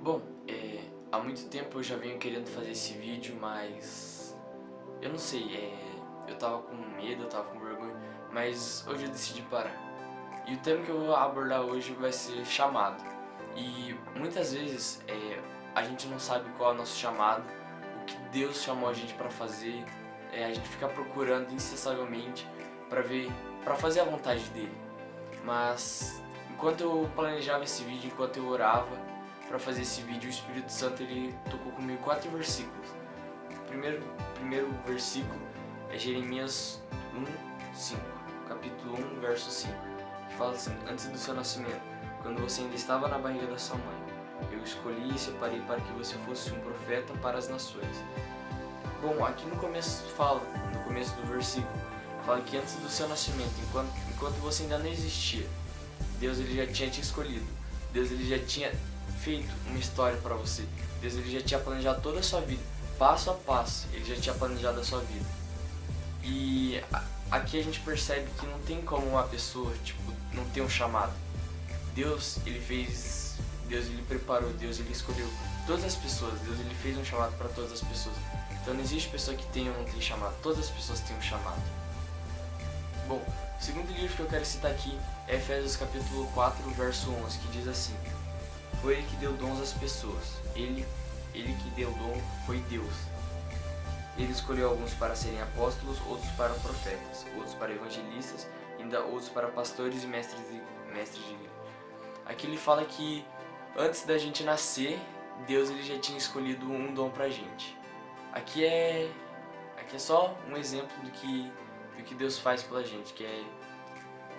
Bom, há muito tempo eu já venho querendo fazer esse vídeo, mas eu não sei, eu tava com medo, eu tava com vergonha, mas hoje eu decidi parar. E o tema que eu vou abordar hoje vai ser chamado. E muitas vezes a gente não sabe qual é o nosso chamado, o que Deus chamou a gente para fazer, a gente fica procurando incessantemente para fazer a vontade dele. Mas enquanto eu planejava esse vídeo, enquanto eu orava para fazer esse vídeo, o Espírito Santo ele tocou comigo 4 versículos. O primeiro versículo é Jeremias 1:5, capítulo 1, verso 5, que fala assim: antes do seu nascimento, quando você ainda estava na barriga da sua mãe, eu escolhi e separei para que você fosse um profeta para as nações. Bom, aqui no começo do versículo, fala que antes do seu nascimento, enquanto você ainda não existia, Deus ele já tinha te escolhido. Deus ele já tinha feito uma história para você. Deus ele já tinha planejado toda a sua vida, passo a passo. Ele já tinha planejado a sua vida. E aqui a gente percebe que não tem como uma pessoa, não ter um chamado. Deus ele preparou, Deus ele escolheu todas as pessoas. Deus ele fez um chamado para todas as pessoas. Então não existe pessoa que tem ou não tem chamado. Todas as pessoas têm um chamado. Bom, o segundo livro que eu quero citar aqui é Efésios capítulo 4, verso 11, que diz assim: foi ele que deu dons às pessoas. Ele que deu dom foi Deus. Ele escolheu alguns para serem apóstolos, outros para profetas, outros para evangelistas, e ainda outros para pastores e mestres de igreja. Aqui ele fala que antes da gente nascer, Deus ele já tinha escolhido um dom pra gente. Aqui é só um exemplo do que Deus faz pela gente, que é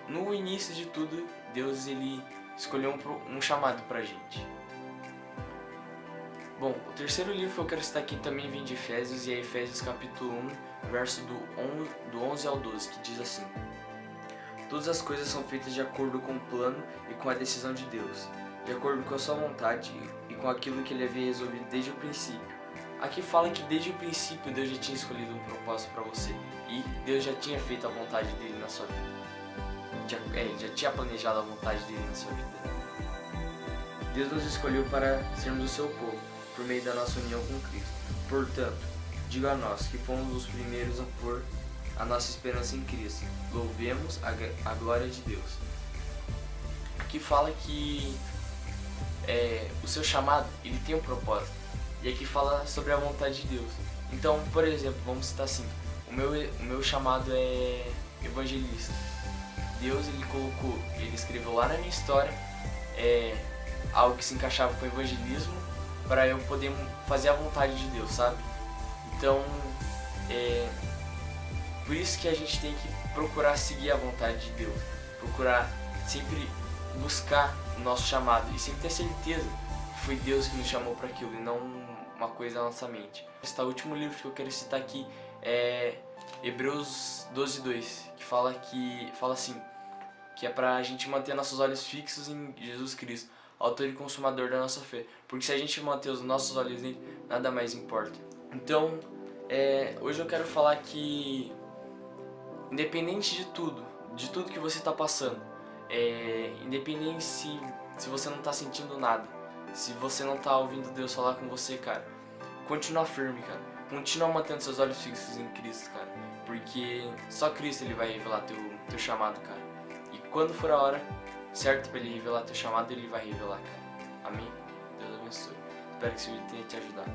no início de tudo, Deus ele escolheu um chamado pra gente. Bom, o terceiro livro que eu quero citar aqui também vem de Efésios, e é Efésios capítulo 1, verso do 11 ao 12, que diz assim: todas as coisas são feitas de acordo com o plano e com a decisão de Deus, de acordo com a sua vontade e com aquilo que ele havia resolvido desde o princípio. Aqui fala que desde o princípio Deus já tinha escolhido um propósito para você, e Deus já tinha feito a vontade dele na sua vida. Ele já tinha planejado a vontade dele na sua vida. Deus nos escolheu para sermos o seu povo, por meio da nossa união com Cristo. Portanto, digo a nós que fomos os primeiros a pôr a nossa esperança em Cristo. Louvemos a glória de Deus. Aqui fala que o seu chamado ele tem um propósito. E aqui fala sobre a vontade de Deus. Então, por exemplo, vamos citar assim: o meu chamado é evangelista. Deus ele escreveu lá na minha história algo que se encaixava com o evangelismo para eu poder fazer a vontade de Deus, sabe? Então, por isso que a gente tem que procurar seguir a vontade de Deus, procurar sempre buscar o nosso chamado e sempre ter certeza que foi Deus que nos chamou para aquilo e não uma coisa na nossa mente. Este último livro que eu quero citar aqui é Hebreus 12:2, que fala assim, que é pra gente manter nossos olhos fixos em Jesus Cristo, autor e consumador da nossa fé, porque se a gente manter os nossos olhos nele, nada mais importa. Então, hoje eu quero falar que, independente de tudo que você está passando, independente se você não está sentindo nada, se você não está ouvindo Deus falar com você, cara, continua firme, cara. Continua mantendo seus olhos fixos em Cristo, cara, porque só Cristo ele vai revelar teu chamado, cara. E quando for a hora certa para ele revelar teu chamado, ele vai revelar, cara. Amém? Deus abençoe. Espero que esse vídeo tenha te ajudado.